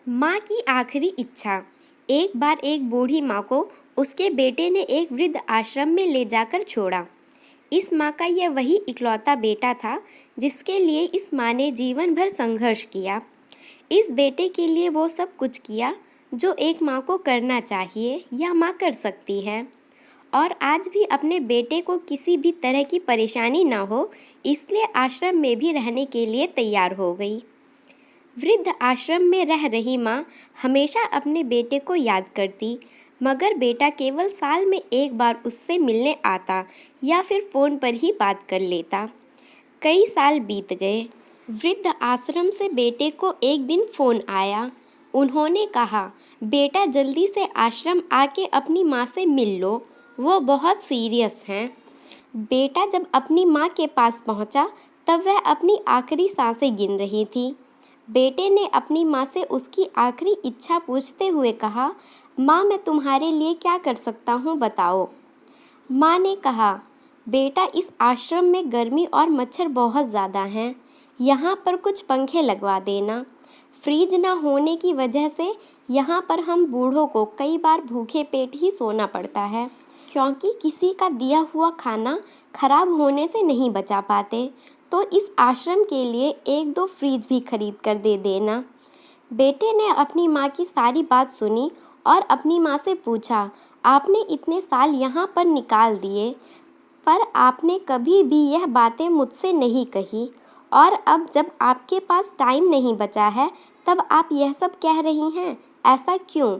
माँ की आखिरी इच्छा। एक बार एक बूढ़ी माँ को उसके बेटे ने एक वृद्ध आश्रम में ले जाकर छोड़ा। इस माँ का यह वही इकलौता बेटा था जिसके लिए इस माँ ने जीवन भर संघर्ष किया। इस बेटे के लिए वो सब कुछ किया जो एक माँ को करना चाहिए या माँ कर सकती है, और आज भी अपने बेटे को किसी भी तरह की परेशानी ना हो इसलिए आश्रम में भी रहने के लिए तैयार हो गई। वृद्ध आश्रम में रह रही माँ हमेशा अपने बेटे को याद करती, मगर बेटा केवल साल में एक बार उससे मिलने आता या फिर फ़ोन पर ही बात कर लेता। कई साल बीत गए। वृद्ध आश्रम से बेटे को एक दिन फ़ोन आया। उन्होंने कहा, बेटा जल्दी से आश्रम आके अपनी माँ से मिल लो, वो बहुत सीरियस हैं। बेटा जब अपनी माँ के पास पहुँचा तब वह अपनी आखिरी सांसें गिन रही थी। बेटे ने अपनी माँ से उसकी आखिरी इच्छा पूछते हुए कहा, माँ मैं तुम्हारे लिए क्या कर सकता हूँ बताओ। माँ ने कहा, बेटा इस आश्रम में गर्मी और मच्छर बहुत ज़्यादा हैं, यहाँ पर कुछ पंखे लगवा देना। फ्रिज ना होने की वजह से यहाँ पर हम बूढ़ों को कई बार भूखे पेट ही सोना पड़ता है, क्योंकि किसी का दिया हुआ खाना खराब होने से नहीं बचा पाते, तो इस आश्रम के लिए एक दो फ्रिज भी खरीद कर दे देना। बेटे ने अपनी माँ की सारी बात सुनी और अपनी माँ से पूछा, आपने इतने साल यहाँ पर निकाल दिए पर आपने कभी भी यह बातें मुझसे नहीं कही, और अब जब आपके पास टाइम नहीं बचा है तब आप यह सब कह रही हैं, ऐसा क्यों?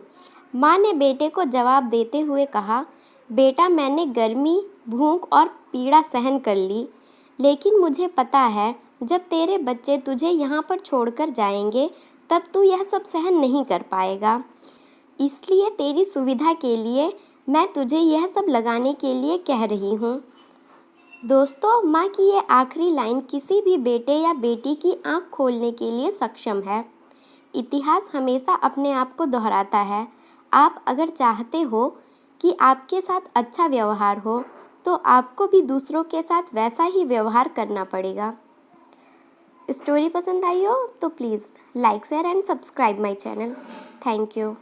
माँ ने बेटे को जवाब देते हुए कहा, बेटा मैंने गर्मी, भूख और पीड़ा सहन कर ली, लेकिन मुझे पता है जब तेरे बच्चे तुझे यहाँ पर छोड़कर जाएंगे तब तू यह सब सहन नहीं कर पाएगा। इसलिए तेरी सुविधा के लिए मैं तुझे यह सब लगाने के लिए कह रही हूँ। दोस्तों, माँ की ये आखिरी लाइन किसी भी बेटे या बेटी की आँख खोलने के लिए सक्षम है। इतिहास हमेशा अपने आप को दोहराता है। आप अगर चाहते हो कि आपके साथ अच्छा व्यवहार हो तो आपको भी दूसरों के साथ वैसा ही व्यवहार करना पड़ेगा। स्टोरी पसंद आई हो तो please like, share and subscribe my channel. Thank you.